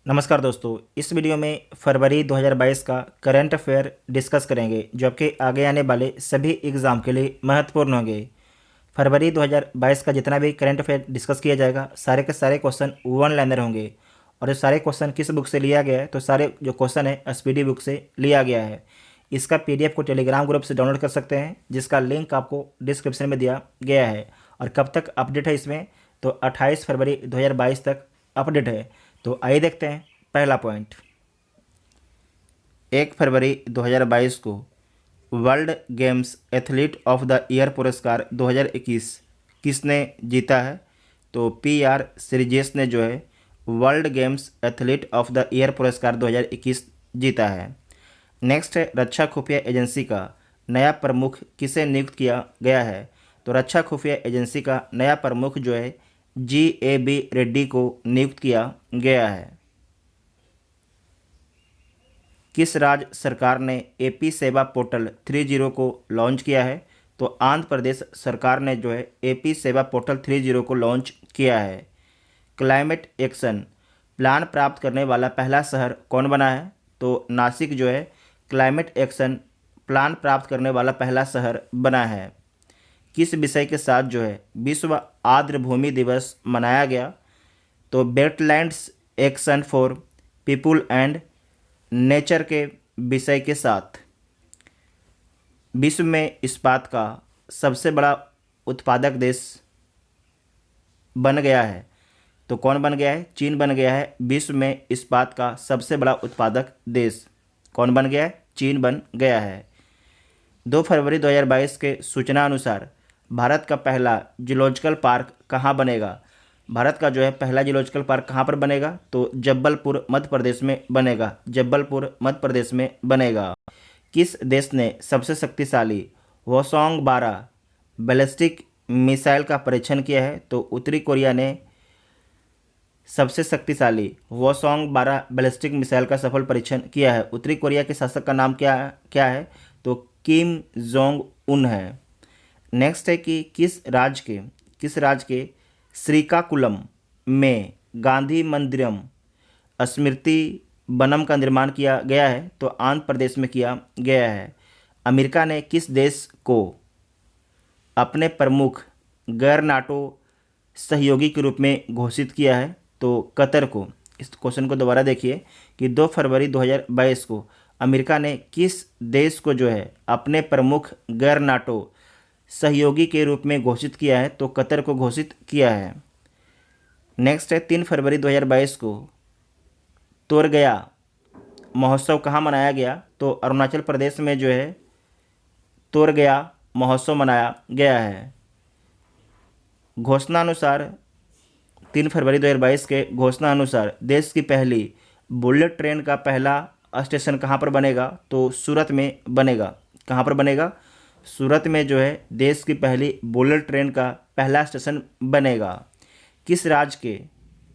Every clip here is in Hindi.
नमस्कार दोस्तों, इस वीडियो में फरवरी 2022 का करंट अफेयर डिस्कस करेंगे जो आपके आगे आने वाले सभी एग्ज़ाम के लिए महत्वपूर्ण होंगे। फरवरी 2022 का जितना भी करंट अफेयर डिस्कस किया जाएगा सारे के सारे क्वेश्चन वन लाइनर होंगे। और ये सारे क्वेश्चन किस बुक से लिया गया है, तो सारे जो क्वेश्चन है एसपीडी बुक से लिया गया है। इसका पीडीएफ को टेलीग्राम ग्रुप से डाउनलोड कर सकते हैं, जिसका लिंक आपको डिस्क्रिप्शन में दिया गया है। और कब तक अपडेट है इसमें, तो 28 फरवरी 2022 तक अपडेट है। तो आइए देखते हैं पहला पॉइंट। 1 फरवरी 2022 को world games athlete of the year पुरस्कार 2021 किसने जीता है? तो PR श्रीजेश ने जो है world games athlete of the year पुरस्कार 2021 जीता है। नेक्स्ट है, रक्षा खुफिया एजेंसी का नया प्रमुख किसे नियुक्त किया गया है? तो रक्षा खुफिया एजेंसी का नया प्रमुख जो है GAB रेड्डी को नियुक्त किया गया है। किस राज्य सरकार ने AP सेवा पोर्टल 30 को लॉन्च किया है? तो आंध्र प्रदेश सरकार ने जो है AP सेवा पोर्टल 30 को लॉन्च किया है। क्लाइमेट एक्शन प्लान प्राप्त करने वाला पहला शहर कौन बना है? तो नासिक जो है क्लाइमेट एक्शन प्लान प्राप्त करने वाला पहला शहर बना है। किस विषय के साथ जो है विश्व आर्द्र भूमि दिवस मनाया गया? तो wetlands action for people and nature के विषय के साथ। विश्व में इस्पात का सबसे बड़ा उत्पादक देश बन गया है। तो कौन बन गया है? चीन बन गया है विश्व में इस्पात का सबसे बड़ा उत्पादक देश। कौन बन गया है? चीन बन गया है। 2 फरवरी 2022 के सूचना अनुसार भारत का पहला जूलॉजिकल पार्क कहाँ बनेगा? भारत का जो है पहला जूलॉजिकल पार्क कहाँ पर बनेगा? तो जबलपुर मध्य प्रदेश में बनेगा। जबलपुर मध्य प्रदेश में बनेगा। किस देश ने सबसे शक्तिशाली होसोंग 12 बैलिस्टिक मिसाइल का परीक्षण किया है? तो उत्तरी कोरिया ने सबसे शक्तिशाली होसोंग 12 बैलिस्टिक मिसाइल का सफल परीक्षण किया है। उत्तरी कोरिया के शासक का नाम क्या है? तो किम जोंग उन है। नेक्स्ट है कि किस राज्य के श्रीकाकुलम में गांधी मंदिरम स्मृति वनम का निर्माण किया गया है? तो आंध्र प्रदेश में किया गया है। अमेरिका ने किस देश को अपने प्रमुख गैर नाटो सहयोगी के रूप में घोषित किया है? तो कतर को। इस क्वेश्चन को दोबारा देखिए कि 2 फरवरी 2022 को अमेरिका ने किस देश को जो है अपने प्रमुख गैर नाटो सहयोगी के रूप में घोषित किया है? तो कतर को घोषित किया है। नेक्स्ट है, 3 फरवरी 2022 को तोर गया महोत्सव कहाँ मनाया गया? तो अरुणाचल प्रदेश में जो है तोर गया महोत्सव मनाया गया है। घोषणा अनुसार 3 फरवरी 2022 के घोषणा अनुसार देश की पहली बुलेट ट्रेन का पहला स्टेशन कहाँ पर बनेगा? तो सूरत में बनेगा। कहाँ पर बनेगा? सूरत में जो है देश की पहली बुलेट ट्रेन का पहला स्टेशन बनेगा। किस राज्य के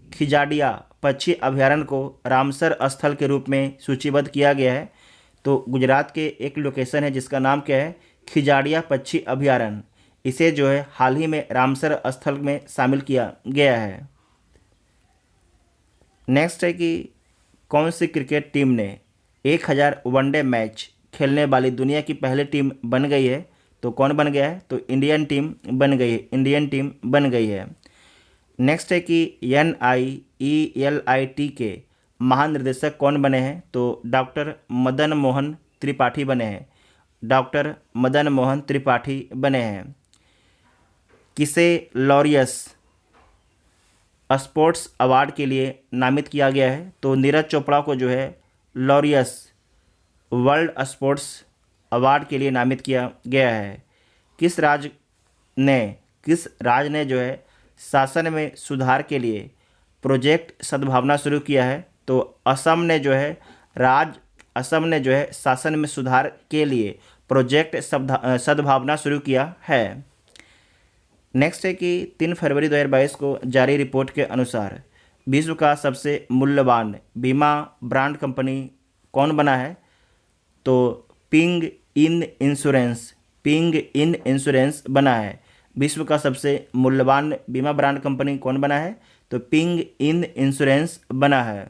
खिजाडिया पक्षी अभयारण्य को रामसर स्थल के रूप में सूचीबद्ध किया गया है? तो गुजरात के एक लोकेशन है जिसका नाम क्या है? खिजाडिया पक्षी अभयारण्य। इसे जो है हाल ही में रामसर स्थल में शामिल किया गया है। नेक्स्ट है कि कौन सी क्रिकेट टीम ने 1000 वनडे मैच खेलने वाली दुनिया की पहली टीम बन गई है? तो कौन बन गया है? तो इंडियन टीम बन गई है। इंडियन टीम बन गई है। नेक्स्ट है कि NIELIT के महानिर्देशक कौन बने हैं? तो डॉक्टर मदन मोहन त्रिपाठी बने हैं। डॉक्टर मदन मोहन त्रिपाठी बने हैं। किसे लॉरियस स्पोर्ट्स अवार्ड के लिए नामित किया गया है? तो नीरज चोपड़ा को जो है लॉरियस वर्ल्ड स्पोर्ट्स अवार्ड के लिए नामित किया गया है। किस राज्य ने जो है शासन में सुधार के लिए प्रोजेक्ट सद्भावना शुरू किया है? तो असम ने जो है शासन में सुधार के लिए प्रोजेक्ट सद्भावना शुरू किया है। नेक्स्ट है कि 3 फरवरी 2022 को जारी रिपोर्ट के अनुसार विश्व का सबसे मूल्यवान बीमा ब्रांड कंपनी कौन बना है? तो पिंग इन इंश्योरेंस बना है। विश्व का सबसे मूल्यवान बीमा ब्रांड कंपनी कौन बना है? तो पिंग इन इंश्योरेंस बना है।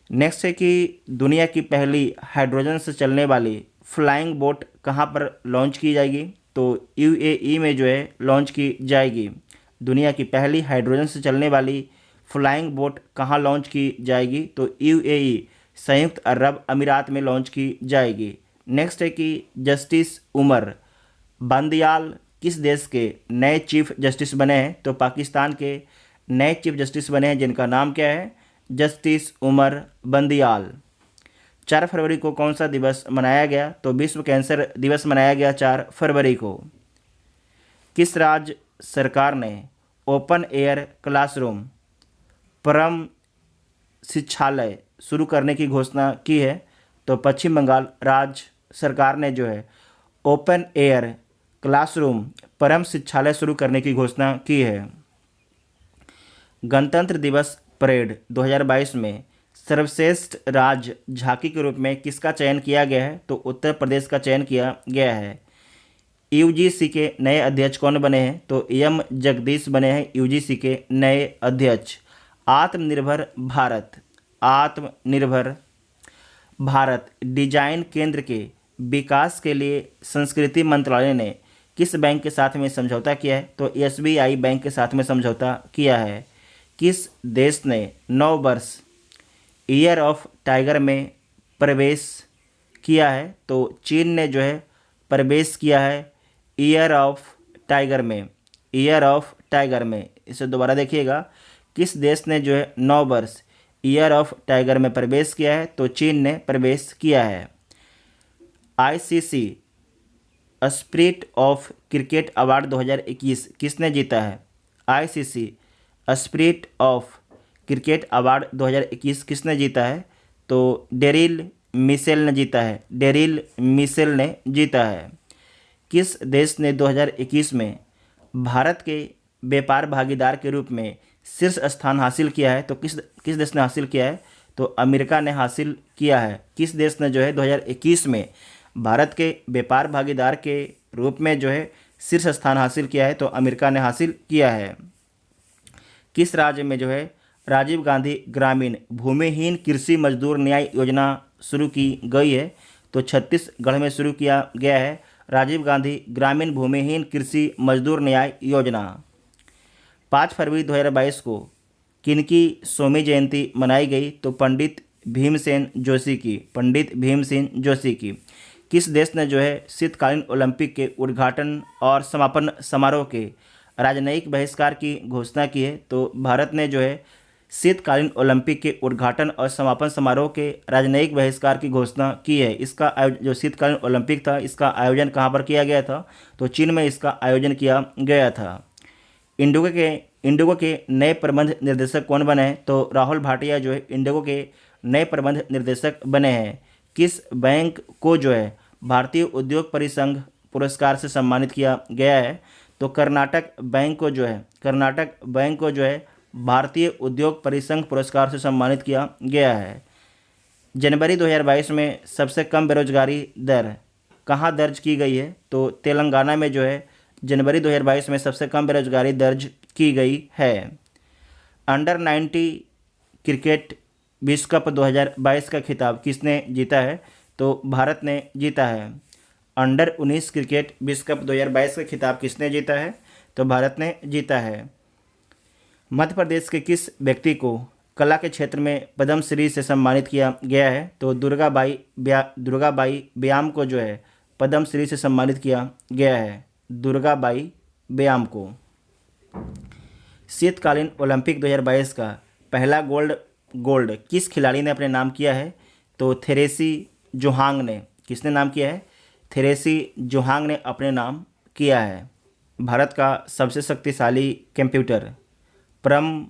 नेक्स्ट है कि दुनिया की पहली हाइड्रोजन से चलने वाली फ्लाइंग बोट कहाँ पर लॉन्च की जाएगी? तो यूएई में जो है लॉन्च की जाएगी। दुनिया की पहली हाइड्रोजन से चलने वाली फ्लाइंग बोट कहाँ लॉन्च की जाएगी? तो यूएई संयुक्त अरब अमीरात में लॉन्च की जाएगी। नेक्स्ट है कि जस्टिस उमर बंदयाल किस देश के नए चीफ जस्टिस बने हैं? तो पाकिस्तान के नए चीफ जस्टिस बने हैं, जिनका नाम क्या है? जस्टिस उमर बंदयाल। 4 फरवरी को कौन सा दिवस मनाया गया? तो विश्व कैंसर दिवस मनाया गया 4 फरवरी को। किस राज्य सरकार ने ओपन एयर क्लासरूम परम शिक्षालय शुरू करने की घोषणा की है? तो पश्चिम बंगाल राज्य सरकार ने जो है ओपन एयर क्लासरूम परम शिक्षालय शुरू करने की घोषणा की है। गणतंत्र दिवस परेड 2022 में सर्वश्रेष्ठ राज्य झांकी के रूप में किसका चयन किया गया है? तो उत्तर प्रदेश का चयन किया गया है। यूजीसी के नए अध्यक्ष कौन बने हैं? तो एम जगदीश बने हैं यूजीसी के नए अध्यक्ष। आत्मनिर्भर भारत डिजाइन केंद्र के विकास के लिए संस्कृति मंत्रालय ने किस बैंक के साथ में समझौता किया है? तो एसबीआई बैंक के साथ में समझौता किया है। किस देश ने 9 वर्ष ईयर ऑफ टाइगर में प्रवेश किया है? तो चीन ने जो है प्रवेश किया है ईयर ऑफ टाइगर में। इसे दोबारा देखिएगा, किस देश ने जो है 9 वर्ष ईयर ऑफ टाइगर में प्रवेश किया है? तो चीन ने प्रवेश किया है। ICC spirit of cricket award 2021 किसने जीता है? ICC spirit of cricket award 2021 किसने जीता है? तो डेरिल मिशेल ने जीता है। किस देश ने 2021 में भारत के व्यापार भागीदार के रूप में शीर्ष स्थान हासिल किया है? तो किस देश ने हासिल किया है? तो अमेरिका ने हासिल किया है। किस देश ने जो है 2021 में भारत के व्यापार भागीदार के रूप में जो है शीर्ष स्थान हासिल किया है? तो अमेरिका ने हासिल किया है। किस राज्य में जो है राजीव गांधी ग्रामीण भूमिहीन कृषि मजदूर न्याय योजना शुरू की गई है? तो छत्तीसगढ़ में शुरू किया गया है राजीव गांधी ग्रामीण भूमिहीन कृषि मजदूर न्याय योजना। 5 फरवरी 2022 को किनकी 100वीं जयंती मनाई गई? तो पंडित भीमसेन जोशी की। किस देश ने जो है शीतकालीन ओलंपिक के उद्घाटन और समापन समारोह के राजनयिक बहिष्कार की घोषणा की है? तो भारत ने जो है शीतकालीन ओलंपिक के उद्घाटन और समापन समारोह के राजनयिक बहिष्कार की घोषणा की है। इसका जो शीतकालीन ओलंपिक था, इसका आयोजन कहाँ पर किया गया था? तो चीन में इसका आयोजन किया गया था। इंडिगो के नए प्रबंध निर्देशक कौन बने हैं? तो राहुल भाटिया जो है इंडिगो के नए प्रबंध निर्देशक बने हैं। किस बैंक को जो है भारतीय उद्योग परिसंघ पुरस्कार से सम्मानित किया गया है? तो कर्नाटक बैंक को जो है भारतीय उद्योग परिसंघ पुरस्कार से सम्मानित किया गया है। जनवरी 2022 में सबसे कम बेरोजगारी दर कहाँ दर्ज की गई है? तो तेलंगाना में जो है जनवरी 2022 में सबसे कम बेरोजगारी दर्ज की गई है। अंडर 90 क्रिकेट विश्व कप 2022 का खिताब किसने जीता है? तो भारत ने जीता है। अंडर 19 क्रिकेट विश्व कप 2022 का खिताब किसने जीता है? तो भारत ने जीता है। मध्य प्रदेश के किस व्यक्ति को कला के क्षेत्र में पद्मश्री से सम्मानित किया गया है? तो दुर्गाबाई व्याम को जो है पद्मश्री से सम्मानित किया गया है। दुर्गाबाई व्याम को। शीतकालीन ओलंपिक 2022 का पहला गोल्ड किस खिलाड़ी ने अपने नाम किया है? तो थेरेसी जोहांग ने। किसने नाम किया है? थेरेसी जोहांग ने अपने नाम किया है। भारत का सबसे शक्तिशाली कंप्यूटर परम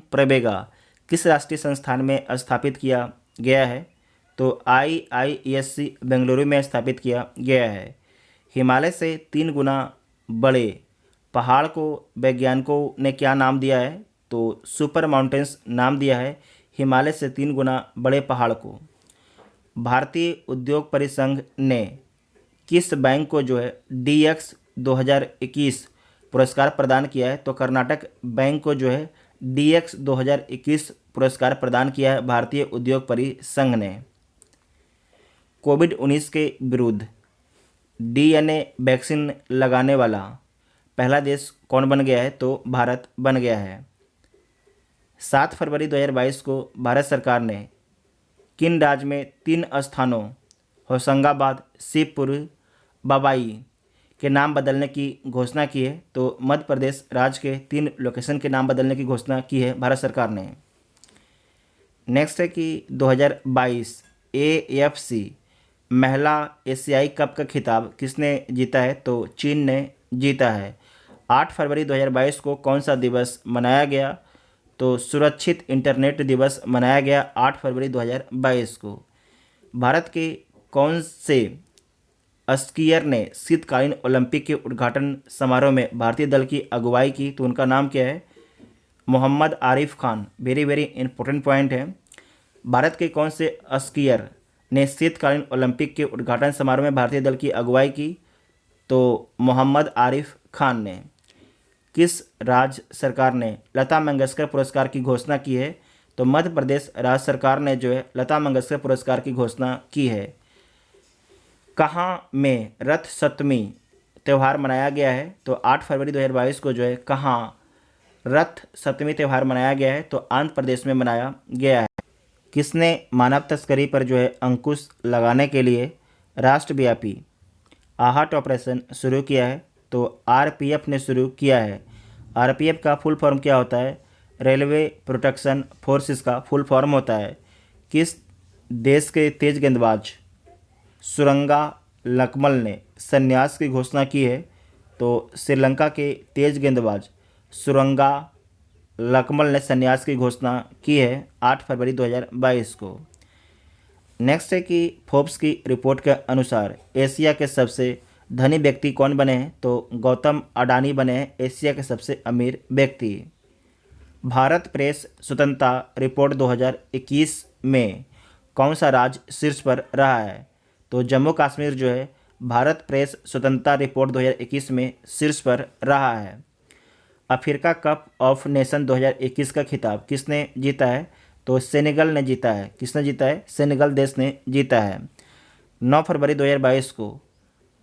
प्रवेगा किस राष्ट्रीय संस्थान में स्थापित किया गया है? तो IISc बेंगलुरु में स्थापित किया गया है। हिमालय से 3 गुना बड़े पहाड़ को वैज्ञानिकों ने क्या नाम दिया है? तो सुपर माउंटेन्स नाम दिया है हिमालय से 3 गुना बड़े पहाड़ को। भारतीय उद्योग परिसंघ ने किस बैंक को जो है DX 2021 पुरस्कार प्रदान किया है? तो कर्नाटक बैंक को जो है DX 2021 पुरस्कार प्रदान किया है भारतीय उद्योग परिसंघ ने। कोविड-19 के विरुद्ध डीएनए वैक्सीन लगाने वाला पहला देश कौन बन गया है? तो भारत बन गया है। 7 फरवरी 2022 को भारत सरकार ने किन राज्य में 3 स्थानों होशंगाबाद, शिवपुरी, बदायूं के नाम बदलने की घोषणा की है? तो मध्य प्रदेश राज्य के 3 लोकेशन के नाम बदलने की घोषणा की है भारत सरकार ने। नेक्स्ट है कि 2022 AFC महिला एशियाई कप का खिताब किसने जीता है? तो चीन ने जीता है। 8 फरवरी 2022 को कौन सा दिवस मनाया गया? तो सुरक्षित इंटरनेट दिवस मनाया गया 8 फरवरी 2022 को। भारत के कौन से स्कीयर ने शीतकालीन ओलंपिक के उद्घाटन समारोह में भारतीय दल की अगुवाई की? तो उनका नाम क्या है? Mohammad Arif Khan. Very very important point है। भारत के कौन से स्कीयर ने शीतकालीन ओलंपिक के उद्घाटन समारोह में भारतीय दल की अगुवाई की? तो मोहम्मद आरिफ खान ने। किस राज्य सरकार ने लता मंगेशकर पुरस्कार की घोषणा की है? तो मध्य प्रदेश राज्य सरकार ने जो है लता मंगेशकर पुरस्कार की घोषणा की है। कहाँ में रथ सप्तमी त्यौहार मनाया गया है? तो 8 फरवरी 2022 को जो है कहाँ रथ सप्तमी त्यौहार मनाया गया है? तो आंध्र प्रदेश में मनाया गया है। किसने मानव तस्करी पर जो है अंकुश लगाने के लिए राष्ट्रव्यापी आहट ऑपरेशन शुरू किया है? तो RPF ने शुरू किया है। RPF का फुल फॉर्म क्या होता है? रेलवे प्रोटेक्शन फोर्सेस का फुल फॉर्म होता है। किस देश के तेज गेंदबाज सुरंगा लकमल ने संन्यास की घोषणा की है? तो श्रीलंका के तेज गेंदबाज सुरंगा लकमल ने संन्यास की घोषणा की है 8 फरवरी 2022 को। नेक्स्ट है कि फोर्ब्स की रिपोर्ट के अनुसार एशिया के सबसे धनी व्यक्ति कौन बने हैं? तो गौतम अडानी बने हैं एशिया के सबसे अमीर व्यक्ति। भारत प्रेस स्वतंत्रता रिपोर्ट 2021 में कौन सा राज्य शीर्ष पर रहा है? तो जम्मू कश्मीर जो है भारत प्रेस स्वतंत्रता रिपोर्ट 2021 में शीर्ष पर रहा है। अफ्रीका कप ऑफ नेशन 2021 का खिताब किसने जीता है? तो सेनेगल ने जीता है। किसने जीता है? सेनेगल देश ने जीता है। 9 फरवरी 2022 को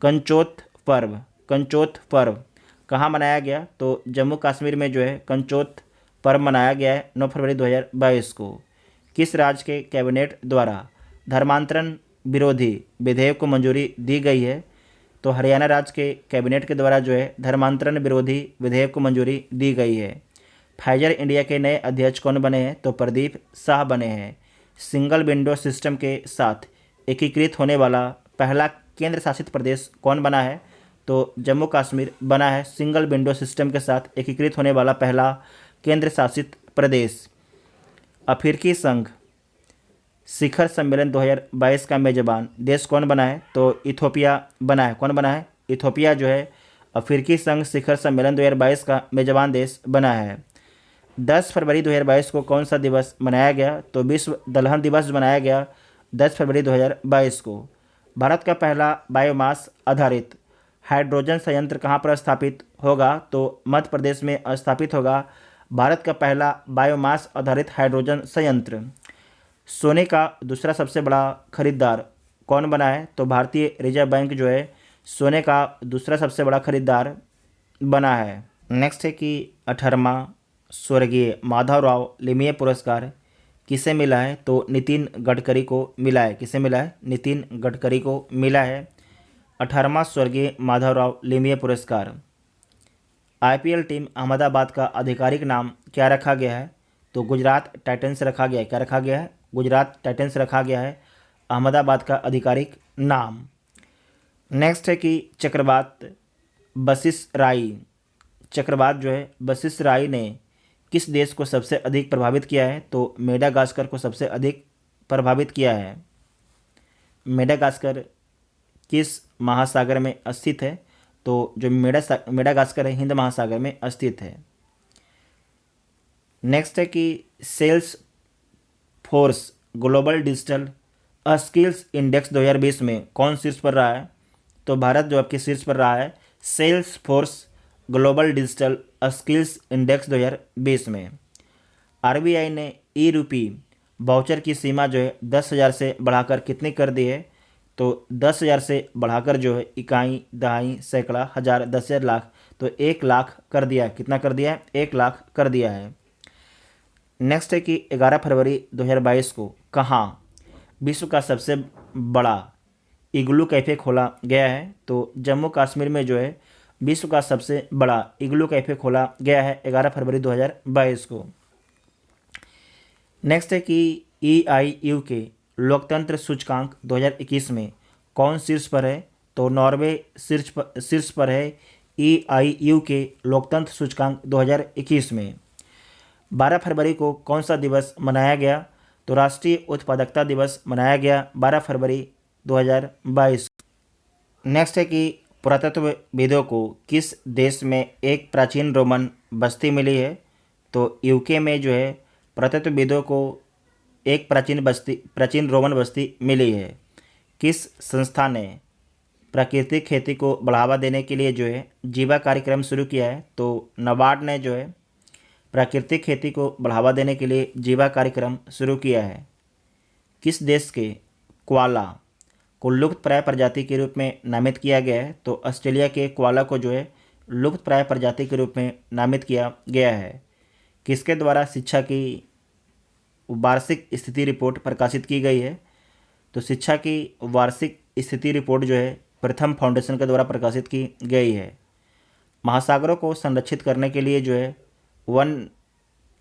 कंचोथ पर्व कहाँ मनाया गया? तो जम्मू कश्मीर में जो है कंचोथ पर्व मनाया गया है 9 फरवरी 2022 को। किस राज्य के कैबिनेट द्वारा धर्मांतरण विरोधी विधेयक को मंजूरी दी गई है? तो हरियाणा राज्य के कैबिनेट के द्वारा जो है धर्मांतरण विरोधी विधेयक को मंजूरी दी गई है। फाइजर इंडिया के नए अध्यक्ष कौन बने हैं? तो प्रदीप शाह बने हैं। सिंगल विंडो सिस्टम के साथ एकीकृत होने वाला पहला केंद्र शासित प्रदेश कौन बना है? तो जम्मू कश्मीर बना है सिंगल विंडो सिस्टम के साथ एकीकृत होने वाला पहला केंद्र शासित प्रदेश। अफ्रीकी संघ शिखर सम्मेलन 2022 का मेजबान देश कौन बना है? तो इथोपिया बना है। कौन बना है? इथोपिया जो है अफ्रीकी संघ शिखर सम्मेलन 2022 का मेजबान देश बना है। 10 फरवरी 2022 को कौन सा दिवस मनाया गया? तो विश्व दलहन दिवस मनाया गया 10 फरवरी 2022 को। भारत का पहला बायोमास आधारित हाइड्रोजन संयंत्र कहाँ पर स्थापित होगा? तो मध्य प्रदेश में स्थापित होगा भारत का पहला बायोमास आधारित हाइड्रोजन संयंत्र। सोने का दूसरा सबसे बड़ा खरीदार कौन बना है? तो भारतीय रिजर्व बैंक जो है सोने का दूसरा सबसे बड़ा खरीदार बना है। नेक्स्ट है कि 18वां स्वर्गीय माधवराव लिमये पुरस्कार किसे मिला है? तो नितिन गडकरी को मिला है। किसे मिला है? नितिन गडकरी को मिला है 18वां स्वर्गीय माधवराव लिमये पुरस्कार। IPL टीम अहमदाबाद का आधिकारिक नाम क्या रखा गया है? तो गुजरात टाइटंस रखा गया है। क्या रखा गया है? गुजरात टाइटंस रखा गया है अहमदाबाद का आधिकारिक नाम। नेक्स्ट है कि चक्रवात जो है वशिष्ठ राई ने किस देश को सबसे अधिक प्रभावित किया है? तो मेडागास्कर को सबसे अधिक प्रभावित किया है। मेडागास्कर किस महासागर में स्थित है? तो जो मेडागास्कर है हिंद महासागर में स्थित है। नेक्स्ट है कि Salesforce global digital skills index 2020 में कौन शीर्ष पर रहा है? तो भारत जो आपके शीर्ष पर रहा है Salesforce global digital skills index 2020 में। आरबीआई ने ई रूपी वाउचर की सीमा जो है 10,000 से बढ़ाकर कितनी कर दी है? तो 10,000 से बढ़ाकर जो है इकाई, दहाई, सैकड़ा, हज़ार, 10,000, लाख, तो 1 लाख कर दिया है। कितना कर दिया है? 1 लाख कर दिया है। नेक्स्ट है कि 11 फरवरी 2022 को कहाँ विश्व का सबसे बड़ा इग्लू कैफ़े खोला गया है? तो जम्मू कश्मीर में जो है विश्व का सबसे बड़ा इग्लू कैफ़े खोला गया है 11 फरवरी 2022 को। नेक्स्ट है कि EIU के लोकतंत्र सूचकांक 2021 में कौन शीर्ष पर है? तो नॉर्वे शीर्ष पर है EIU के लोकतंत्र सूचकांक 2021 में। 12 फरवरी को कौन सा दिवस मनाया गया? तो राष्ट्रीय उत्पादकता दिवस मनाया गया 12 फरवरी 2022। नेक्स्ट है कि पुरातत्वविदों को किस देश में एक प्राचीन रोमन बस्ती मिली है? तो यूके में जो है पुरातत्वविदों को एक प्राचीन रोमन बस्ती मिली है। किस संस्था ने प्राकृतिक खेती को बढ़ावा देने के लिए जो है जीवा कार्यक्रम शुरू किया है? तो नाबार्ड ने जो है प्राकृतिक खेती को बढ़ावा देने के लिए जीवा कार्यक्रम शुरू किया है। किस देश के कोआला को लुप्तप्राय प्रजाति के रूप में नामित किया गया है? तो ऑस्ट्रेलिया के कोआला को जो है लुप्तप्राय प्रजाति के रूप में नामित किया गया है। किसके द्वारा शिक्षा की वार्षिक स्थिति रिपोर्ट प्रकाशित की गई है? तो शिक्षा की वार्षिक स्थिति रिपोर्ट जो है प्रथम फाउंडेशन के द्वारा प्रकाशित की गई है। महासागरों को संरक्षित करने के लिए जो है वन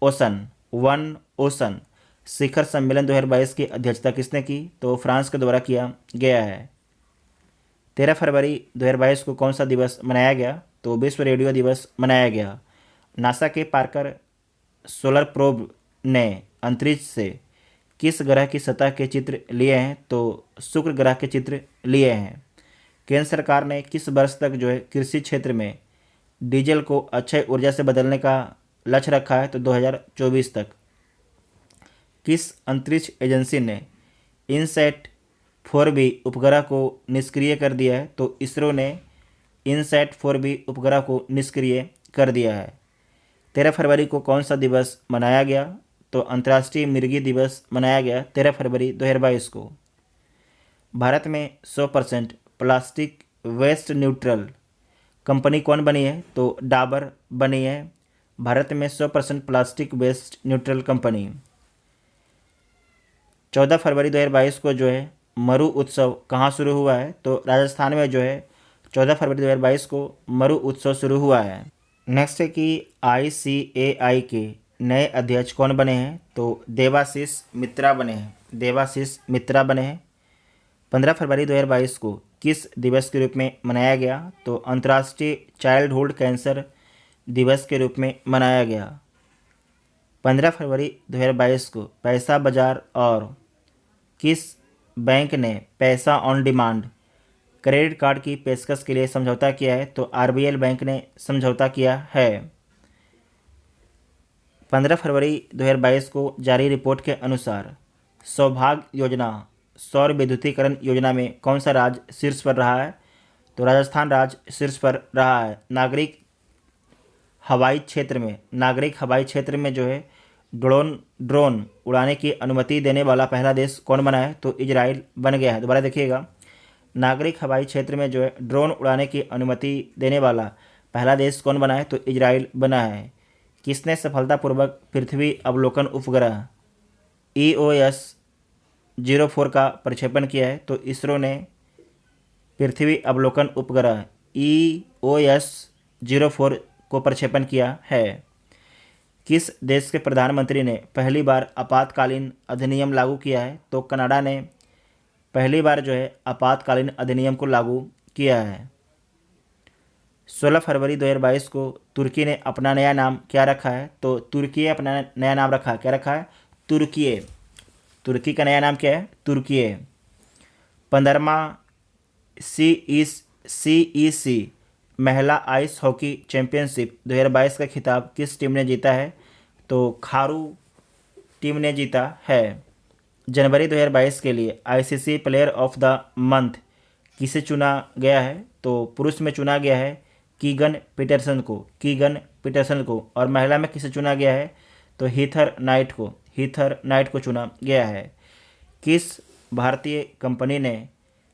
ओशन शिखर सम्मेलन 2022 की अध्यक्षता किसने की? तो फ्रांस के द्वारा किया गया है। 13 फरवरी 2022 को कौन सा दिवस मनाया गया? तो विश्व रेडियो दिवस मनाया गया। नासा के पार्कर सोलर प्रोब ने अंतरिक्ष से किस ग्रह की सतह के चित्र लिए हैं? तो शुक्र ग्रह के चित्र लिए हैं। केंद्र सरकार ने किस वर्ष तक जो है कृषि क्षेत्र में डीजल को अक्षय ऊर्जा से बदलने का लक्ष्य रखा है? तो 2024 तक। किस अंतरिक्ष एजेंसी ने इनसैट 4B उपग्रह को निष्क्रिय कर दिया है? तो इसरो ने इनसैट 4B उपग्रह को निष्क्रिय कर दिया है। 13 फरवरी को कौन सा दिवस मनाया गया? तो अंतर्राष्ट्रीय मिर्गी दिवस मनाया गया 13 फरवरी 2022 को। भारत में 100% प्लास्टिक वेस्ट न्यूट्रल कंपनी कौन बनी है? तो डाबर बनी है भारत में 100% प्लास्टिक वेस्ट न्यूट्रल कंपनी। 14 फरवरी 2022 को जो है मरु उत्सव कहाँ शुरू हुआ है? तो राजस्थान में जो है 14 फरवरी 2022 को मरु उत्सव शुरू हुआ है। नेक्स्ट है कि ICAI के नए अध्यक्ष कौन बने हैं? तो देवाशीष मित्रा बने हैं। 15 फरवरी 2022 को किस दिवस के रूप में मनाया गया? तो अंतर्राष्ट्रीय चाइल्डहुड कैंसर दिवस के रूप में मनाया गया। 15 फरवरी 2022 को पैसा बाजार और किस बैंक ने पैसा ऑन डिमांड क्रेडिट कार्ड की पेशकश के लिए समझौता किया है? तो RBL बैंक ने समझौता किया है। 15 फरवरी 2022 को जारी रिपोर्ट के अनुसार सौभाग्य योजना सौर विद्युतीकरण योजना में कौन सा राज्य शीर्ष पर रहा है? तो राजस्थान राज्य शीर्ष पर रहा है। नागरिक हवाई क्षेत्र में जो है ड्रोन उड़ाने की अनुमति देने वाला पहला देश कौन बना है? तो इजराइल बन गया है। दोबारा देखिएगा, नागरिक हवाई क्षेत्र में जो है ड्रोन उड़ाने की अनुमति देने वाला पहला देश कौन बना है? तो इजराइल बना है। किसने सफलतापूर्वक पृथ्वी अवलोकन उपग्रह EOS 04 का प्रक्षेपण किया है? तो इसरो ने पृथ्वी अवलोकन उपग्रह EOS 04 को प्रक्षेपण किया है। किस देश के प्रधानमंत्री ने पहली बार आपातकालीन अधिनियम लागू किया है? तो कनाडा ने पहली बार जो है आपातकालीन अधिनियम को लागू किया है। 16 फरवरी 2022 को तुर्की ने अपना नया नाम क्या रखा है? तो तुर्की अपना नया नाम रखा है, क्या रखा है? तुर्की का नया नाम क्या है? तुर्की। 15वां CEC महिला आइस हॉकी चैंपियनशिप 2022 का खिताब किस टीम ने जीता है? तो खारू टीम ने जीता है। जनवरी 2022 के लिए ICC player of the month किसे चुना गया है? तो पुरुष में चुना गया है कीगन पीटरसन को, और महिला में किसे चुना गया है? तो हीथर नाइट को चुना गया है। किस भारतीय कंपनी ने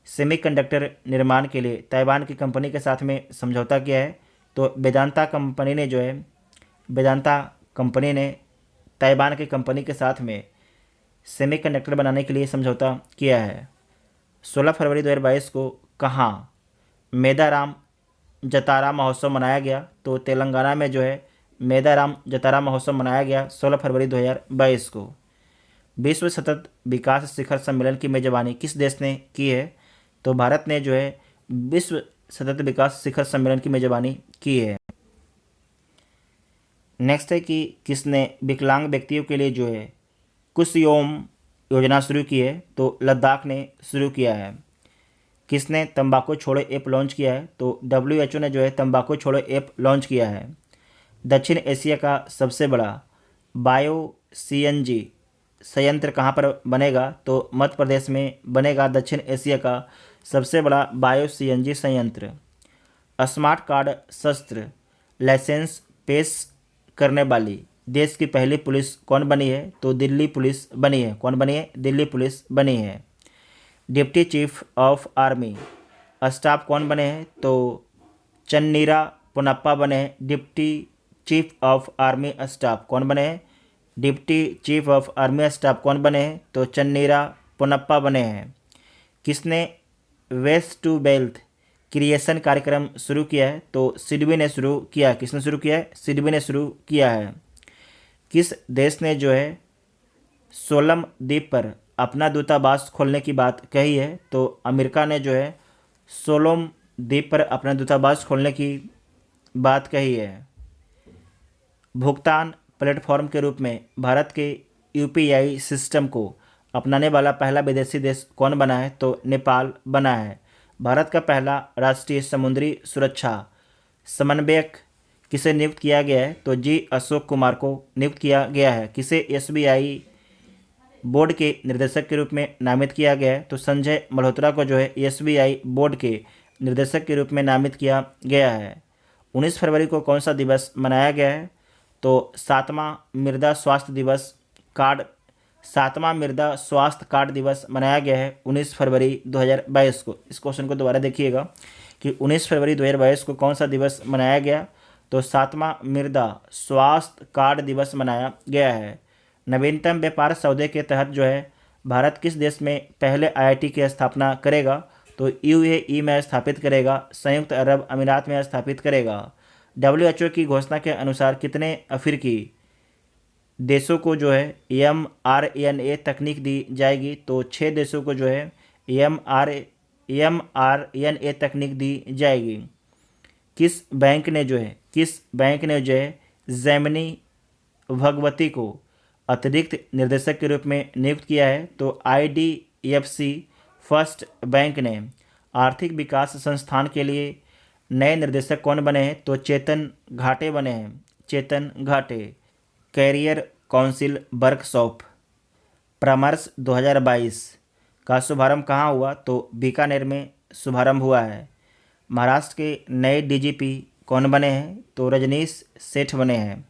सेमीकंडक्टर निर्माण के लिए ताइवान की कंपनी के साथ में समझौता किया है? तो वेदांता कंपनी ने ताइवान की कंपनी के साथ में सेमीकंडक्टर बनाने के लिए समझौता किया है। 16 फरवरी 2022 को कहाँ मेदाराम जतारा महोत्सव मनाया गया? तो तेलंगाना में जो है मेदाराम जतारा महोत्सव मनाया गया 16 फरवरी 2022 को। विश्व सतत विकास शिखर सम्मेलन की मेजबानी किस देश ने की है? तो भारत ने जो है विश्व सतत विकास शिखर सम्मेलन की मेजबानी की है। नेक्स्ट है कि किसने विकलांग व्यक्तियों के लिए जो है कुशयोम योजना शुरू की है? तो लद्दाख ने शुरू किया है। किसने तंबाकू छोड़ो ऐप लॉन्च किया है? तो WHO ने जो है तंबाकू छोड़ो ऐप लॉन्च किया है। दक्षिण एशिया का सबसे बड़ा बायो CNG संयंत्र कहाँ पर बनेगा? तो मध्य प्रदेश में बनेगा दक्षिण एशिया का सबसे बड़ा बायो CNG संयंत्र। स्मार्ट कार्ड शस्त्र लाइसेंस पेश करने वाली देश की पहली पुलिस कौन बनी है? तो दिल्ली पुलिस बनी है। कौन बनी है? दिल्ली पुलिस बनी है। Deputy chief of army staff कौन बने हैं? तो चन्नीरा पोनप्पा बने हैं deputy chief of army staff. कौन बने हैं? Deputy chief of army staff कौन बने हैं? तो चन्नीरा पोनप्पा बने हैं। किसने वेस्ट टू वेल्थ क्रिएशन कार्यक्रम शुरू किया है? तो सिडबी ने शुरू किया है। किसने शुरू किया है? सिडबी ने शुरू किया है। किस देश ने जो है सोलम द्वीप पर अपना दूतावास खोलने की बात कही है? तो अमेरिका ने जो है सोलम द्वीप पर अपना दूतावास खोलने की बात कही है। भुगतान प्लेटफॉर्म के रूप में भारत के UPI सिस्टम को अपनाने वाला पहला विदेशी देश कौन बना है? तो नेपाल बना है। भारत का पहला राष्ट्रीय समुद्री सुरक्षा समन्वयक किसे नियुक्त किया गया है? तो G अशोक कुमार को नियुक्त किया गया है। किसे SBI बोर्ड के निर्देशक के रूप में नामित किया गया है? तो संजय मल्होत्रा को जो है SBI बोर्ड के निर्देशक के रूप में नामित किया गया है। 19 फरवरी को कौन सा दिवस मनाया गया है? तो 7वां मृदा स्वास्थ्य कार्ड दिवस मनाया गया है 19 फरवरी 2022 को। इस क्वेश्चन को दोबारा देखिएगा कि 19 फरवरी 2022 को कौन सा दिवस मनाया गया? तो 7वां मृदा स्वास्थ्य कार्ड दिवस मनाया गया है। नवीनतम व्यापार सौदे के तहत जो है भारत किस देश में पहले IIT की स्थापना करेगा? तो UAE में स्थापित करेगा, संयुक्त अरब अमीरात में स्थापित करेगा। WHO की घोषणा के अनुसार कितने अफ्रीकी देशों को जो है mRNA तकनीक दी जाएगी? तो 6 देशों को जो है mRNA तकनीक दी जाएगी। किस बैंक ने जो है जैमिनी भगवती को अतिरिक्त निर्देशक के रूप में नियुक्त किया है? तो IDFC फर्स्ट बैंक ने। आर्थिक विकास संस्थान के लिए नए निर्देशक कौन बने हैं? तो चेतन घाटे बने हैं। चेतन घाटे। कैरियर काउंसिल वर्कशॉप परामर्श 2022 का शुभारंभ कहाँ हुआ? तो बीकानेर में शुभारंभ हुआ है। महाराष्ट्र के नए DGP कौन बने हैं? तो रजनीश सेठ बने हैं।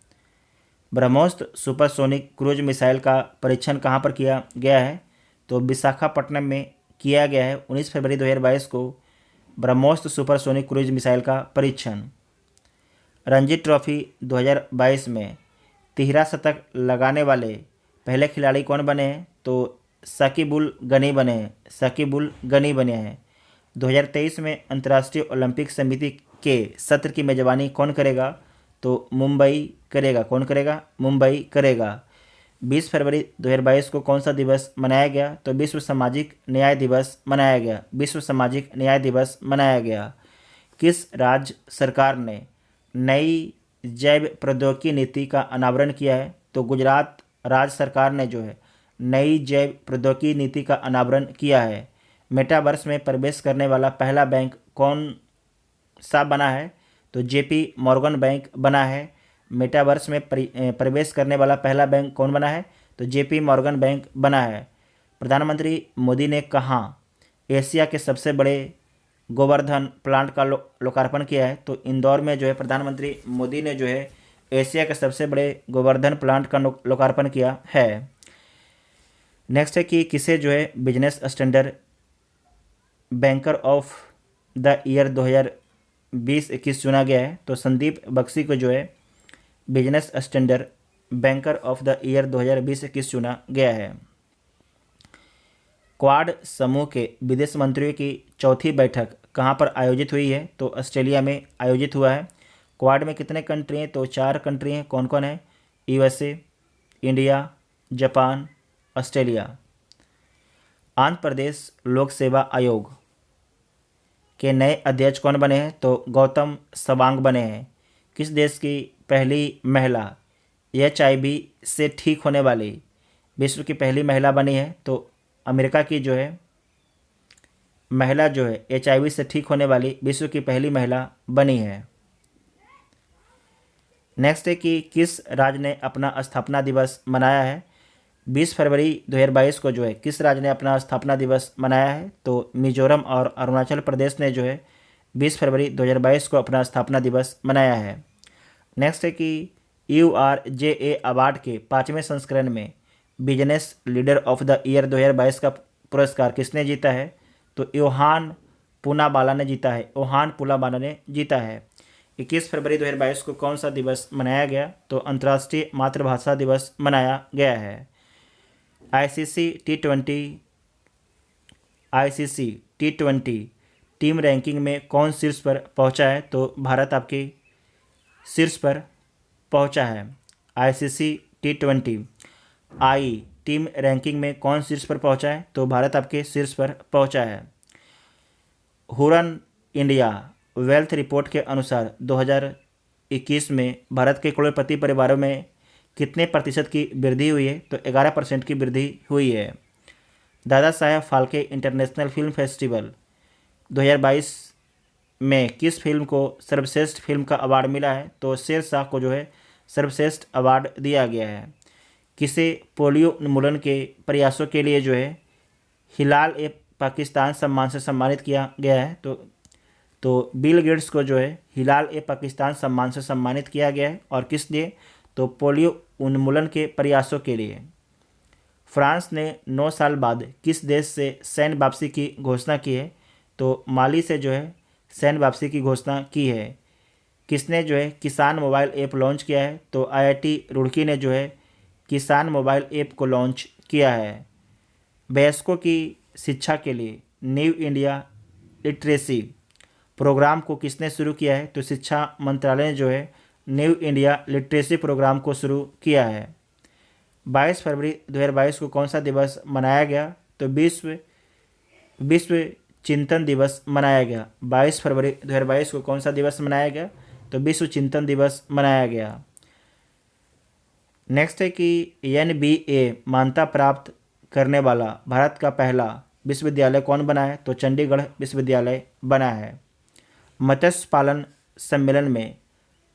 ब्रह्मोस सुपरसोनिक क्रूज मिसाइल का परीक्षण कहाँ पर किया गया है? तो विशाखापट्टनम में किया गया है 19 फरवरी 2022 को ब्रह्मोस सुपरसोनिक क्रूज मिसाइल का परीक्षण। रणजी ट्रॉफी 2022 में तिहरा शतक लगाने वाले पहले खिलाड़ी कौन बने हैं? तो साकिबुल गनी बने हैं। 2023 में अंतर्राष्ट्रीय ओलंपिक समिति के सत्र की मेजबानी कौन करेगा? तो मुंबई करेगा। कौन करेगा? मुंबई करेगा। 20 फरवरी 2022 को कौन सा दिवस मनाया गया? तो विश्व सामाजिक न्याय दिवस मनाया गया। विश्व सामाजिक न्याय दिवस मनाया गया। किस राज्य सरकार ने नई जैव प्रौद्योगिकी नीति का अनावरण किया है? तो गुजरात राज्य सरकार ने जो है नई जैव प्रौद्योगिकी नीति का अनावरण किया है। मेटावर्स में प्रवेश करने वाला पहला बैंक कौन सा बना है? तो JP मॉर्गन बैंक बना है। मेटावर्स में प्रवेश करने वाला पहला बैंक कौन बना है? तो JP मॉर्गन बैंक बना है। प्रधानमंत्री मोदी ने कहाँ एशिया के सबसे बड़े गोवर्धन प्लांट का लोकार्पण किया है? तो इंदौर में जो है प्रधानमंत्री मोदी ने जो है एशिया के सबसे बड़े गोवर्धन प्लांट का लोकार्पण किया है। नेक्स्ट है कि किसे जो है business standard banker of the year 2020-21 चुना गया है। तो संदीप बख्शी को जो है business standard banker of the year 2020-21 चुना गया है। क्वाड समूह के विदेश मंत्रियों की चौथी बैठक कहाँ पर आयोजित हुई है? तो ऑस्ट्रेलिया में आयोजित हुआ है। क्वाड में कितने कंट्री हैं? तो 4 कंट्री हैं। कौन कौन है? USA, India, Japan, Australia. Andhra Pradesh Lok Seva आयोग के नए अध्यक्ष कौन बने हैं? तो गौतम सवांग बने हैं। किस देश की पहली महिला HIV से ठीक होने वाली विश्व की पहली महिला बनी है? तो अमेरिका की जो है महिला जो है HIV से ठीक होने वाली विश्व की पहली महिला बनी है। नेक्स्ट है कि किस राज्य ने अपना स्थापना दिवस मनाया है? 20 फरवरी 2022 को जो है किस राज्य ने अपना स्थापना दिवस मनाया है? तो मिजोरम और अरुणाचल प्रदेश ने जो है 20 फरवरी 2022 को अपना स्थापना दिवस मनाया है। नेक्स्ट है कि URJA अवार्ड के 5वें संस्करण में business leader of the year 2022 का पुरस्कार किसने जीता है? तो योहान पूनावाला ने जीता है। योहान पूनावाला ने जीता है। 21 फरवरी 2022 को कौन सा दिवस मनाया गया? तो अंतर्राष्ट्रीय मातृभाषा दिवस मनाया गया है। ICC T20 टीम रैंकिंग में कौन शीर्ष पर पहुंचा है? तो भारत आपके शीर्ष पर पहुंचा है। ICC T20 टीम रैंकिंग में कौन शीर्ष पर पहुंचा है? तो भारत आपके शीर्ष पर पहुंचा है। हुरन इंडिया वेल्थ रिपोर्ट के अनुसार 2021 में भारत के करोड़पति परिवारों में कितने प्रतिशत की वृद्धि हुई है? तो 11% की वृद्धि हुई है। Dada Saheb Phalke international film festival 2022 में किस फिल्म को सर्वश्रेष्ठ फिल्म का अवार्ड मिला है? तो शेरशाह को जो है सर्वश्रेष्ठ अवार्ड दिया गया है। किसे पोलियो उन्मूलन के प्रयासों के लिए जो है हिलाल ए पाकिस्तान सम्मान से सम्मानित किया गया है? तो बिल गेट्स को जो है हिलाल ए पाकिस्तान सम्मान से सम्मानित किया गया है। और किस लिए? तो पोलियो उन्मूलन के प्रयासों के लिए। फ्रांस ने 9 साल बाद किस देश से सैन्य वापसी की घोषणा की है? तो माली से जो है सैन्य वापसी की घोषणा की है। किसने जो है किसान मोबाइल ऐप लॉन्च किया है? तो IIT रुड़की ने जो है किसान मोबाइल ऐप को लॉन्च किया है। वयस्कों की शिक्षा के लिए न्यू इंडिया लिटरेसी प्रोग्राम को किसने शुरू किया है? तो शिक्षा मंत्रालय ने जो है न्यू इंडिया लिटरेसी प्रोग्राम को शुरू किया है। 22 फरवरी 2022 को कौन सा दिवस मनाया गया? तो विश्व चिंतन दिवस मनाया गया। 22 फरवरी 2022 को कौन सा दिवस मनाया गया? तो विश्व चिंतन दिवस मनाया गया। नेक्स्ट है कि NBA मान्यता प्राप्त करने वाला भारत का पहला विश्वविद्यालय कौन बना है? तो चंडीगढ़ विश्वविद्यालय बना है। मत्स्य पालन सम्मेलन में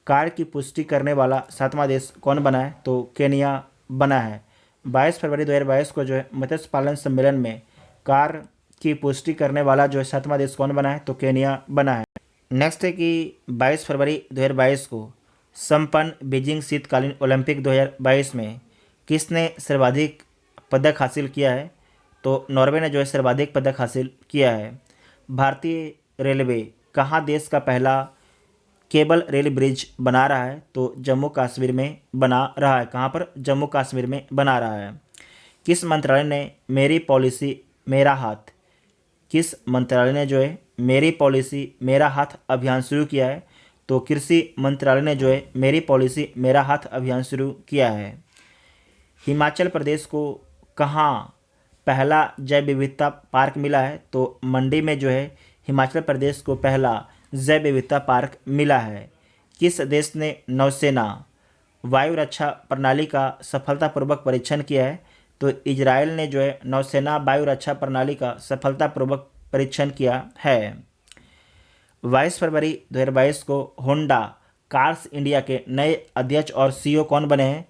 कार्य की पुष्टि करने वाला 7वां देश कौन बना है? तो केनिया बना है। 22 फरवरी 2022 को जो है मत्स्य पालन सम्मेलन में कार्य की पुष्टि करने वाला जो है 7वां देश कौन बना है? तो केनिया बना है। नेक्स्ट है कि 22 फरवरी 2022 को संपन्न बीजिंग शीतकालीन ओलंपिक 2022 में किसने सर्वाधिक पदक हासिल किया है? तो नॉर्वे ने जो है सर्वाधिक पदक हासिल किया है। भारतीय रेलवे कहाँ देश का पहला केबल रेल ब्रिज बना रहा है? तो जम्मू कश्मीर में बना रहा है। कहाँ पर? जम्मू कश्मीर में बना रहा है। किस मंत्रालय ने मेरी पॉलिसी मेरा हाथ किस मंत्रालय ने जो है मेरी पॉलिसी मेरा हाथ अभियान शुरू किया है? तो कृषि मंत्रालय ने जो है मेरी पॉलिसी मेरा हाथ अभियान शुरू किया है। हिमाचल प्रदेश को कहाँ पहला जैव विविधता पार्क मिला है? तो मंडी में जो है हिमाचल प्रदेश को पहला जैव विविधता पार्क मिला है। किस देश ने नौसेना वायु रक्षा प्रणाली का सफलतापूर्वक परीक्षण किया है? तो इजराइल ने जो है नौसेना वायु रक्षा प्रणाली का सफलतापूर्वक परीक्षण किया है। 22 फरवरी 2022 को होंडा कार्स इंडिया के नए अध्यक्ष और CEO कौन बने हैं?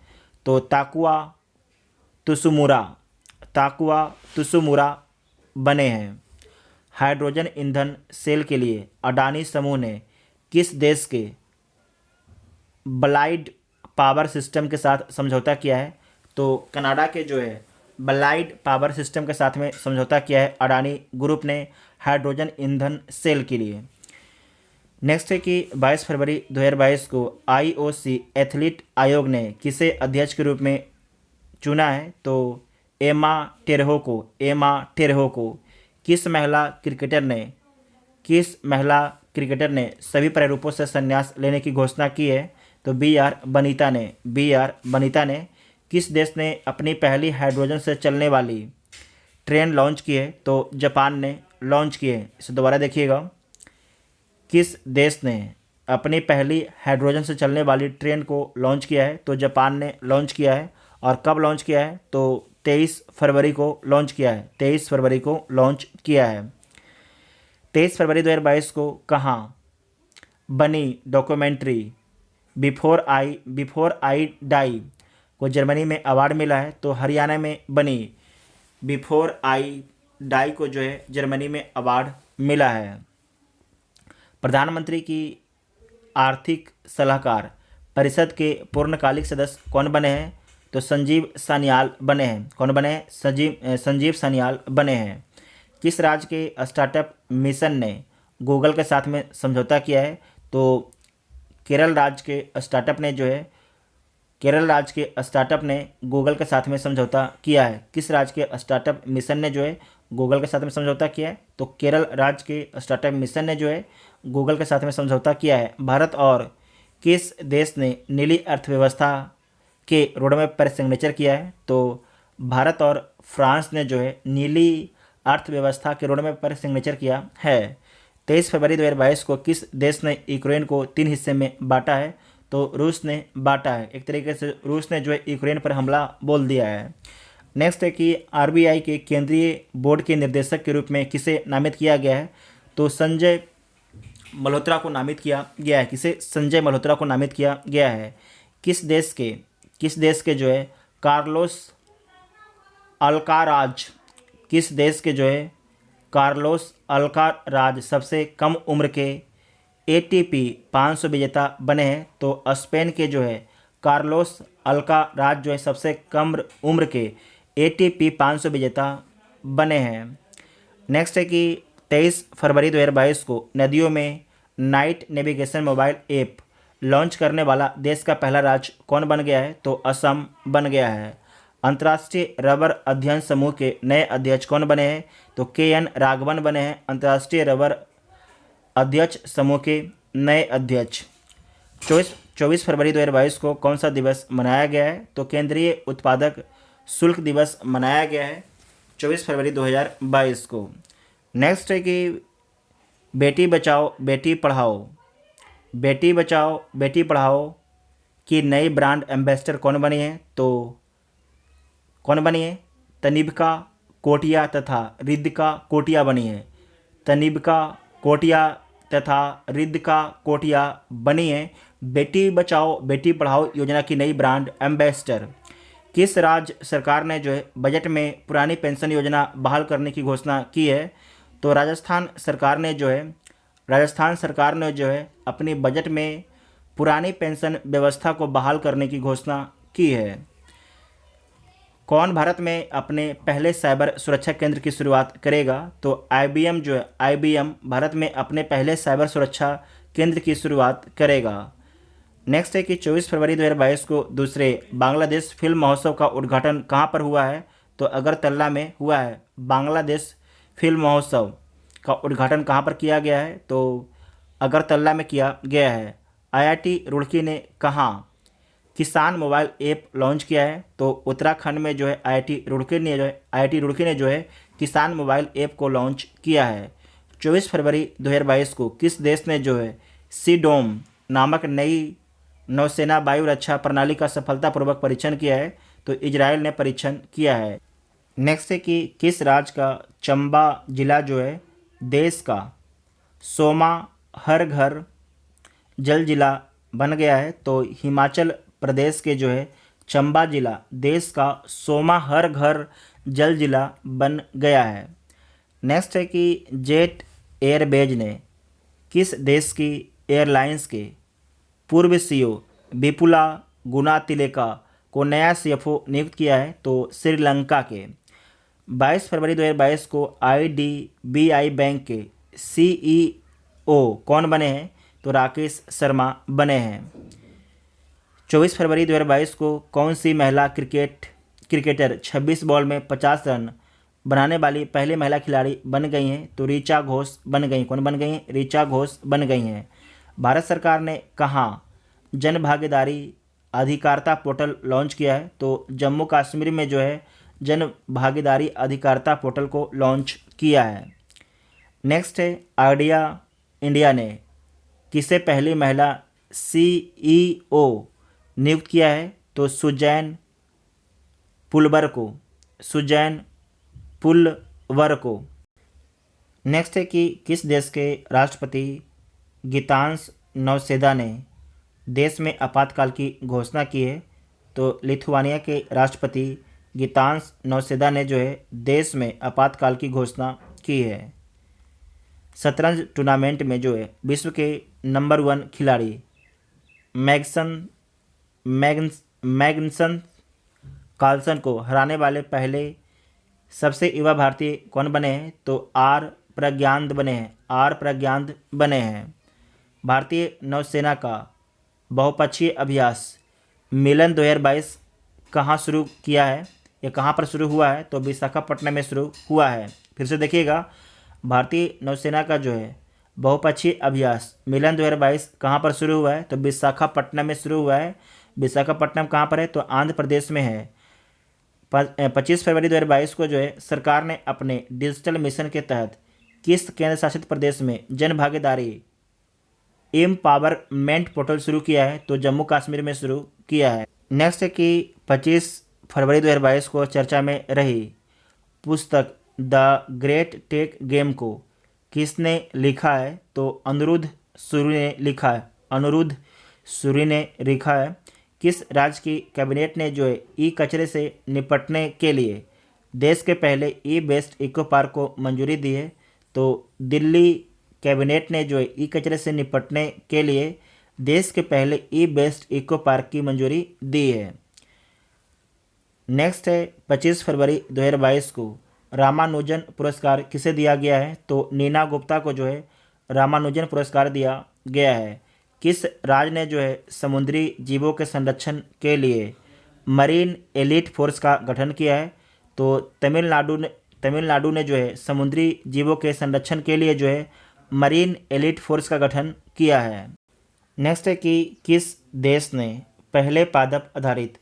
तो ताकुआ तुसुमुरा बने हैं। हाइड्रोजन ईंधन सेल के लिए अडानी समूह ने किस देश के ब्लाइड पावर सिस्टम के साथ समझौता किया है? तो कनाडा के जो है ब्लाइड पावर सिस्टम के साथ में समझौता किया है अडानी ग्रुप ने हाइड्रोजन ईंधन सेल के लिए। नेक्स्ट है कि 22 फरवरी 2022 को आईओसी एथलीट आयोग ने किसे अध्यक्ष के रूप में चुना है? तो एमा टेरहो को किस महिला क्रिकेटर ने सभी प्रारूपों से संन्यास लेने की घोषणा की है? तो बी आर बनीता ने। किस देश ने अपनी पहली हाइड्रोजन से चलने वाली ट्रेन लॉन्च की है? तो जापान ने लॉन्च की है। इसे दोबारा देखिएगा, किस देश ने अपनी पहली हाइड्रोजन से चलने वाली ट्रेन को लॉन्च किया है? तो जापान ने लॉन्च किया है। और कब लॉन्च किया है? तो 23 फरवरी को लॉन्च किया है। 23 फरवरी को लॉन्च किया है। 23 फरवरी 2022 को कहाँ बनी डॉक्यूमेंट्री बिफोर आई डाई को जर्मनी में अवार्ड मिला है? तो हरियाणा में बनी बिफोर आई डाई को जो है जर्मनी में अवार्ड मिला है। प्रधानमंत्री की आर्थिक सलाहकार परिषद के पूर्णकालिक सदस्य कौन बने हैं? तो संजीव सान्याल बने हैं। कौन बने हैं? संजीव सान्याल बने हैं। किस राज्य के स्टार्टअप मिशन ने गूगल के साथ में समझौता किया है? तो केरल राज्य के स्टार्टअप ने गूगल के साथ में समझौता किया है। किस राज्य के स्टार्टअप मिशन ने जो है गूगल के साथ में समझौता किया है? तो केरल राज्य के स्टार्टअप मिशन ने जो है गूगल के साथ में समझौता किया है। भारत और किस देश ने नीली अर्थव्यवस्था के रोडमैप पर सिग्नेचर किया है? तो भारत और फ्रांस ने जो है नीली अर्थव्यवस्था के रोडमैप पर सिग्नेचर किया है। 23 फरवरी 2022 को किस देश ने यूक्रेन को 3 हिस्से में बांटा है? तो रूस ने बांटा है। एक तरीके से रूस ने जो है यूक्रेन पर हमला बोल दिया है। नेक्स्ट है कि आरबीआई के केंद्रीय बोर्ड के निर्देशक के रूप में किसे नामित किया गया है? तो संजय मल्होत्रा को नामित किया गया है। किसे? संजय मल्होत्रा को नामित किया गया है। किस देश के जो है कार्लोस अल्काराज सबसे कम उम्र के एटीपी 500 विजेता बने हैं? तो स्पेन के जो है कार्लोस अल्काराज जो है सबसे कम उम्र के एटीपी 500 विजेता बने हैं। नेक्स्ट है कि 23 फरवरी 2022 को नदियों में night navigation mobile app launch करने वाला देश का पहला राज्य कौन बन गया है? तो असम बन गया है। अंतर्राष्ट्रीय रबर अध्ययन समूह के नए अध्यक्ष कौन बने हैं? तो KN राघवन बने हैं अंतर्राष्ट्रीय रबर अध्यक्ष समूह के नए अध्यक्ष। 24 फरवरी 2022 को कौन सा दिवस मनाया गया है? तो केंद्रीय उत्पादक शुल्क दिवस मनाया गया है 24 फरवरी 2022 को। नेक्स्ट है कि बेटी बचाओ बेटी पढ़ाओ की नई ब्रांड एम्बेसडर कौन बनी है? तो कौन बनी है? तनिष्का कोटिया तथा रिद्धिका कोटिया बनी है। तनिष्का कोटिया तथा रिद्धिका कोटिया बनी है बेटी बचाओ बेटी पढ़ाओ योजना की नई ब्रांड एम्बेसडर। किस राज्य सरकार ने जो है बजट में पुरानी पेंशन योजना बहाल करने की घोषणा की है? तो राजस्थान सरकार ने जो है अपनी बजट में पुरानी पेंशन व्यवस्था को बहाल करने की घोषणा की है। कौन भारत में अपने पहले साइबर सुरक्षा केंद्र की शुरुआत करेगा? तो IBM भारत में अपने पहले साइबर सुरक्षा केंद्र की शुरुआत करेगा। नेक्स्ट है कि 24 फरवरी 2022 को दूसरे बांग्लादेश फिल्म महोत्सव का उद्घाटन कहाँ पर हुआ है? तो अगरतला में हुआ है। बांग्लादेश फिल्म महोत्सव का उद्घाटन कहाँ पर किया गया है? तो अगरतला में किया गया है। IIT रुड़की ने कहाँ किसान मोबाइल ऐप लॉन्च किया है? तो उत्तराखंड में जो है IIT रुड़की ने जो है किसान मोबाइल ऐप को लॉन्च किया है। 24 फरवरी 2022 को किस देश ने जो है सीडोम नामक नई नौसेना वायु रक्षा प्रणाली का सफलतापूर्वक परीक्षण किया है? तो इजराइल ने परीक्षण किया है। नेक्स्ट है कि किस राज्य का चंबा जिला जो है देश का 100वां हर घर जल जिला बन गया है? तो हिमाचल प्रदेश के जो है चंबा जिला देश का 100वां हर घर जल जिला बन गया है। नेक्स्ट है कि जेट एयरवेज ने किस देश की एयरलाइंस के पूर्व CEO विपुला गुणातिलका को नया सीएफओ नियुक्त किया है? तो श्रीलंका के। 22 फरवरी 2022 को आईडीबीआई बैंक के सीईओ कौन बने हैं? तो राकेश शर्मा बने हैं। 24 फरवरी 2022 को कौन सी महिला क्रिकेटर 26 बॉल में 50 रन बनाने वाली पहली महिला खिलाड़ी बन गई हैं? तो ऋचा घोष बन गई। कौन बन गई हैं? ऋचा घोष बन गई हैं। भारत सरकार ने कहाँ जन भागीदारी अधिकारिता पोर्टल लॉन्च किया है? तो जम्मू कश्मीर में जो है जन भागीदारी अधिकारिता पोर्टल को लॉन्च किया है। नेक्स्ट है, आइडिया इंडिया ने किसे पहली महिला सीईओ नियुक्त किया है? तो सुजैन पुलवर को। सुजैन पुलवर को। नेक्स्ट है कि किस देश के राष्ट्रपति गीतांश नौसेदा ने देश में आपातकाल की घोषणा की है? तो लिथुआनिया के राष्ट्रपति गीतांश नौसेदा ने जो है देश में आपातकाल की घोषणा की है। शतरंज टूर्नामेंट में जो है विश्व के नंबर 1 खिलाड़ी मैग्नसन कार्लसन को हराने वाले पहले सबसे युवा भारतीय कौन बने हैं? तो आर प्रज्ञानंद बने हैं। आर प्रज्ञानंद बने हैं। भारतीय नौसेना का बहुपक्षीय अभ्यास मिलन 2022 कहाँ शुरू किया है? ये कहाँ पर शुरू हुआ है? तो विशाखापट्टनम में शुरू हुआ है। फिर से देखिएगा, भारतीय नौसेना का जो है बहुपक्षीय अभ्यास मिलन 2022 कहाँ पर शुरू हुआ है? तो विशाखापट्टनम में शुरू हुआ है। विशाखापट्टनम कहाँ पर है? तो आंध्र प्रदेश में है। 25 फरवरी 2022 को जो है सरकार ने अपने डिजिटल मिशन के तहत किस केंद्र शासित प्रदेश में जन भागीदारी एम्पावरमेंट पोर्टल शुरू किया है? तो जम्मू कश्मीर में शुरू किया है। नेक्स्ट है कि 25 फरवरी 2022 को चर्चा में रही पुस्तक द ग्रेट टेक गेम को किसने लिखा है? तो अनिरुद्ध सूरी ने लिखा है। अनिरुद्ध सूरी ने लिखा है। किस राज्य की कैबिनेट ने जो है ई कचरे से निपटने के लिए देश के पहले ई वेस्ट इको पार्क को मंजूरी दी है? तो दिल्ली कैबिनेट ने जो है ई कचरे से निपटने के लिए देश के पहले ई वेस्ट इको पार्क की मंजूरी दी है। नेक्स्ट है, 25 फरवरी 2022 को रामानुजन पुरस्कार किसे दिया गया है? तो नीना गुप्ता को जो है रामानुजन पुरस्कार दिया गया है। किस राज्य ने जो है समुद्री जीवों के संरक्षण के लिए मरीन एलीट फोर्स का गठन किया है? तो तमिलनाडु ने जो है समुद्री जीवों के संरक्षण के लिए जो है मरीन एलीट फोर्स का गठन किया है। नेक्स्ट है कि किस देश ने पहले पादप आधारित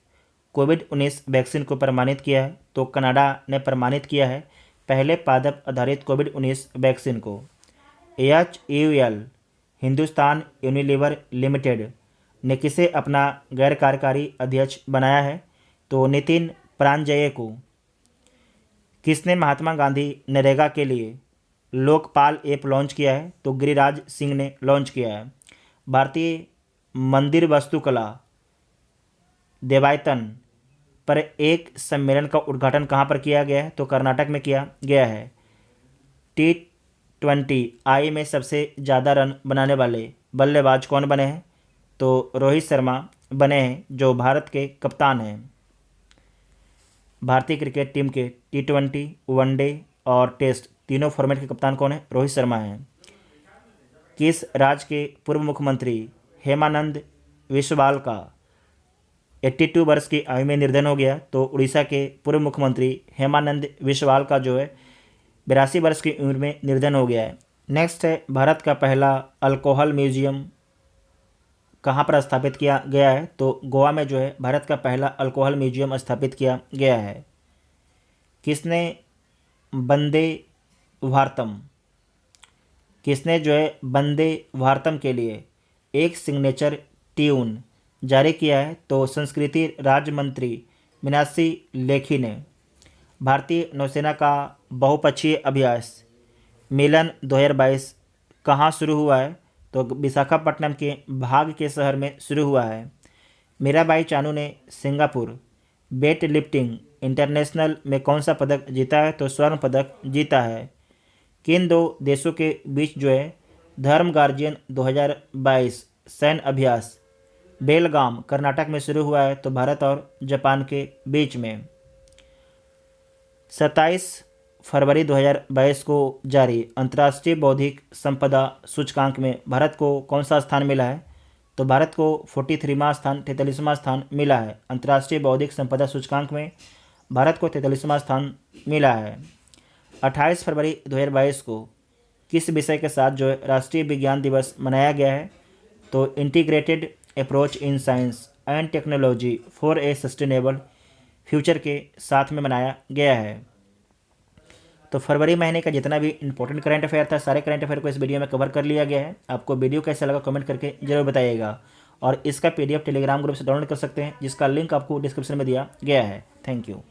कोविड-19 वैक्सीन को प्रमाणित किया है? तो कनाडा ने प्रमाणित किया है पहले पादप आधारित कोविड-19 वैक्सीन को। HUL हिंदुस्तान यूनिलीवर लिमिटेड ने किसे अपना गैर कार्यकारी अध्यक्ष बनाया है? तो नितिन प्रांजये को। किसने महात्मा गांधी नरेगा के लिए लोकपाल ऐप लॉन्च किया है? तो गिरिराज सिंह ने लॉन्च किया है। भारतीय मंदिर वास्तुकला देवायतन पर एक सम्मेलन का उद्घाटन कहाँ पर किया गया है? तो कर्नाटक में किया गया है। T20 में सबसे ज़्यादा रन बनाने वाले बल्लेबाज कौन बने हैं? तो रोहित शर्मा बने हैं, जो भारत के कप्तान हैं। भारतीय क्रिकेट टीम के T20, वनडे और टेस्ट तीनों फॉर्मेट के कप्तान कौन है? रोहित शर्मा हैं। किस राज्य के पूर्व मुख्यमंत्री हेमानंद बिस्वाल का 82 वर्ष की आयु में निधन हो गया? तो उड़ीसा के पूर्व मुख्यमंत्री हेमानंद बिस्वाल का जो है 82 वर्ष की उम्र में निधन हो गया है। नेक्स्ट है, भारत का पहला अल्कोहल म्यूजियम कहाँ पर स्थापित किया गया है? तो गोवा में जो है भारत का पहला अल्कोहल म्यूजियम स्थापित किया गया है। किसने वंदे भारतम के लिए एक सिग्नेचर ट्यून जारी किया है? तो संस्कृति राज्य मंत्री मीनाक्षी लेखी ने। भारतीय नौसेना का बहुपक्षीय अभ्यास मिलन 2022 कहाँ शुरू हुआ है? तो विशाखापट्टनम के भाग के शहर में शुरू हुआ है। मीराबाई चानू ने सिंगापुर वेट लिफ्टिंग इंटरनेशनल में कौन सा पदक जीता है? तो स्वर्ण पदक जीता है। किन दो देशों के बीच जो है धर्म गार्जियन 2022 सैन्य अभ्यास बेलगाम कर्नाटक में शुरू हुआ है तो भारत और जापान के बीच में। 27 फरवरी 2022 को जारी अंतर्राष्ट्रीय बौद्धिक संपदा सूचकांक में भारत को कौन सा स्थान मिला है? तो भारत को 43वां स्थान 43वां स्थान मिला है। अंतर्राष्ट्रीय बौद्धिक संपदा सूचकांक में भारत को 43वां स्थान मिला है। 28 फरवरी 2022 को किस विषय के साथ जो है राष्ट्रीय विज्ञान दिवस मनाया गया है? तो integrated approach in science and technology for a sustainable future के साथ में मनाया गया है। तो फरवरी महीने का जितना भी इंपॉर्टेंट करंट अफेयर था सारे करंट अफेयर को इस वीडियो में कवर कर लिया गया है। आपको वीडियो कैसा लगा कमेंट करके जरूर बताइएगा और इसका PDF टेलीग्राम ग्रुप से डाउनलोड कर सकते हैं जिसका लिंक आपको डिस्क्रिप्शन में दिया गया है। Thank you.